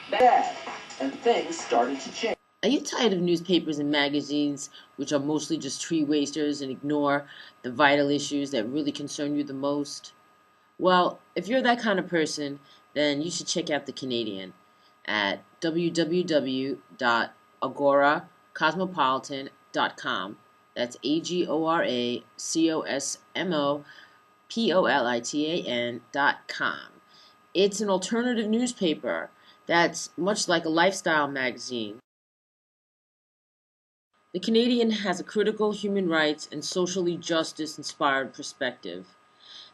Bad, and things started to change. Are you tired of newspapers and magazines, which are mostly just tree wasters and ignore the vital issues that really concern you the most? Well, if you're that kind of person, then you should check out The Canadian at www.agoracosmopolitan.com. That's AGORACOSMOPOLITAN.com. It's an alternative newspaper that's much like a lifestyle magazine. The Canadian has a critical human rights and socially justice-inspired perspective.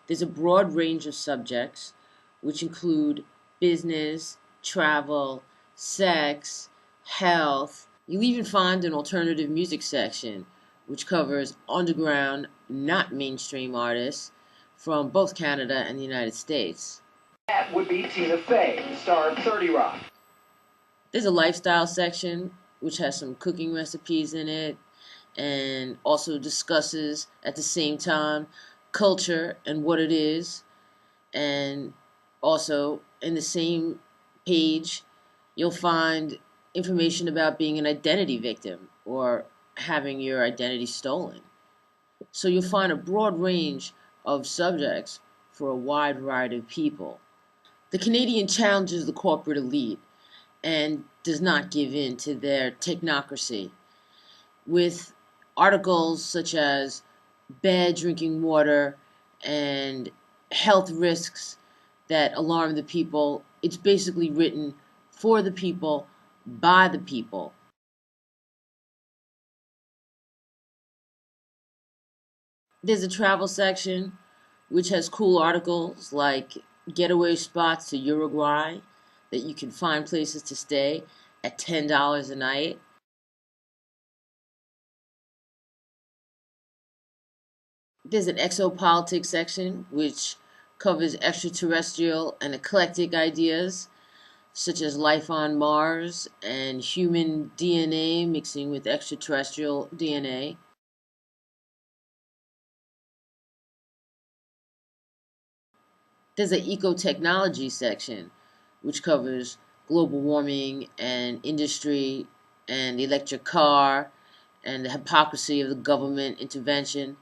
There's a broad range of subjects, which include business, travel, sex, health. You'll even find an alternative music section, which covers underground, not mainstream artists from both Canada and the United States. That would be Tina Fey, the star of 30 Rock. There's a lifestyle section, which has some cooking recipes in it, and also discusses at the same time culture and what it is. And also in the same page you'll find information about being an identity victim or having your identity stolen. So you'll find a broad range of subjects for a wide variety of people. The Canadian challenges the corporate elite and does not give in to their technocracy, with articles such as bad drinking water and health risks that alarm the people. It's basically written for the people, by the people. There's a travel section which has cool articles like getaway spots to Uruguay that you can find places to stay at $10 a night. There's an exopolitics section which covers extraterrestrial and eclectic ideas such as life on Mars and human DNA mixing with extraterrestrial DNA. There's an eco-technology section which covers global warming and industry and the electric car and the hypocrisy of the government intervention.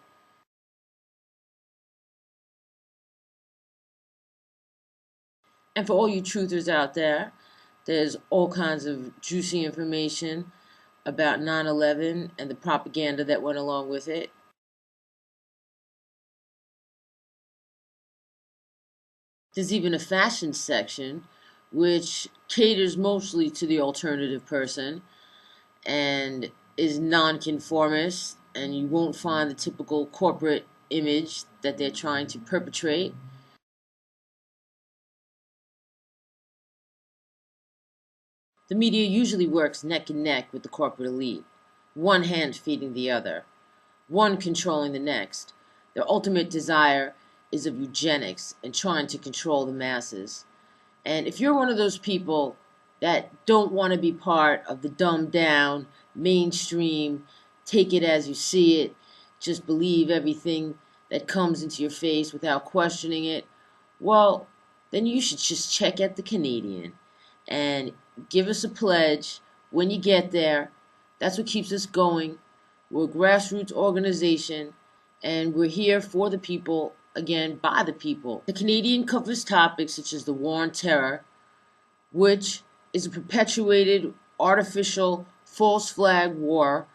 And for all you truthers out there, there's all kinds of juicy information about 9/11 and the propaganda that went along with it. There's even a fashion section which caters mostly to the alternative person and is nonconformist, and you won't find the typical corporate image that they're trying to perpetrate. The media usually works neck and neck with the corporate elite, one hand feeding the other, one controlling the next. Their ultimate desire is of eugenics and trying to control the masses. And if you're one of those people that don't want to be part of the dumbed down, mainstream, take it as you see it, just believe everything that comes into your face without questioning it, well, then you should just check out The Canadian and give us a pledge when you get there. That's what keeps us going. We're a grassroots organization, and we're here for the people, again, by the people. The Canadian covers topics such as the war on terror, which is a perpetuated, artificial, false flag war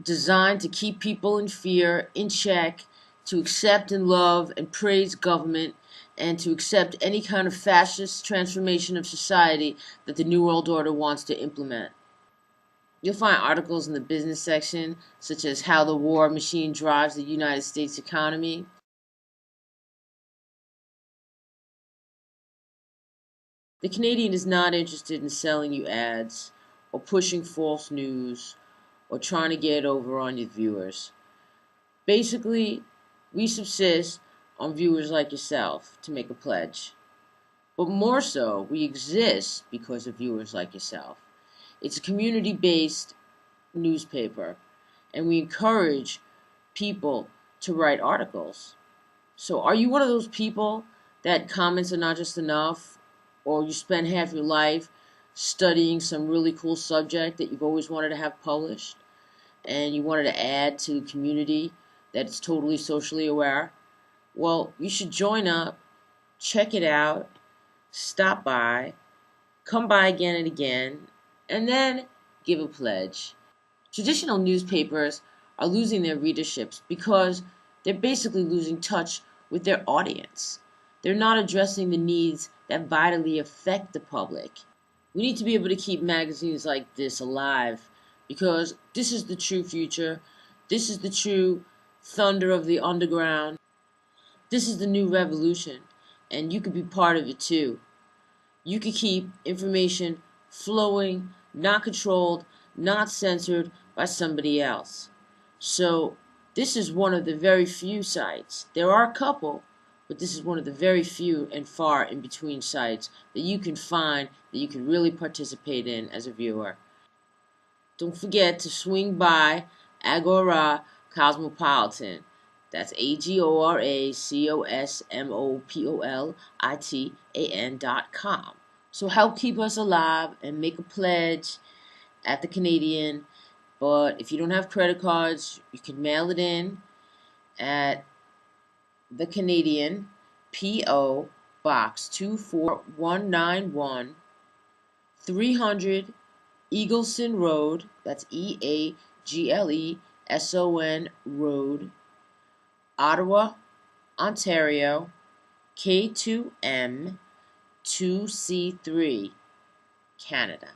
designed to keep people in fear, in check, to accept and love and praise government, and to accept any kind of fascist transformation of society that the New World Order wants to implement. You'll find articles in the business section, such as how the war machine drives the United States economy. The Canadian is not interested in selling you ads or pushing false news or trying to get over on your viewers. Basically, we subsist on viewers like yourself to make a pledge. But more so, we exist because of viewers like yourself. It's a community-based newspaper, and we encourage people to write articles. So are you one of those people that comments are not just enough, or you spend half your life studying some really cool subject that you've always wanted to have published, and you wanted to add to the community that's totally socially aware, well, you should join up, check it out, stop by, come by again and again, and then give a pledge. Traditional newspapers are losing their readerships because they're basically losing touch with their audience. They're not addressing the needs that vitally affect the public. We need to be able to keep magazines like this alive because this is the true future. This is the true thunder of the underground. This is the new revolution, and you could be part of it too. You could keep information flowing, not controlled, not censored by somebody else. So this is one of the very few sites. There are a couple, but this is one of the very few and far in between sites that you can find that you can really participate in as a viewer. Don't forget to swing by Agora Cosmopolitan. That's AgoraCosmopolitan.com. So help keep us alive and make a pledge at the Canadian. But if you don't have credit cards, you can mail it in at the Canadian, P.O. Box 24191, 300 Eagleson Road, that's Eagleson Road, Ottawa, Ontario, K2M 2C3, Canada.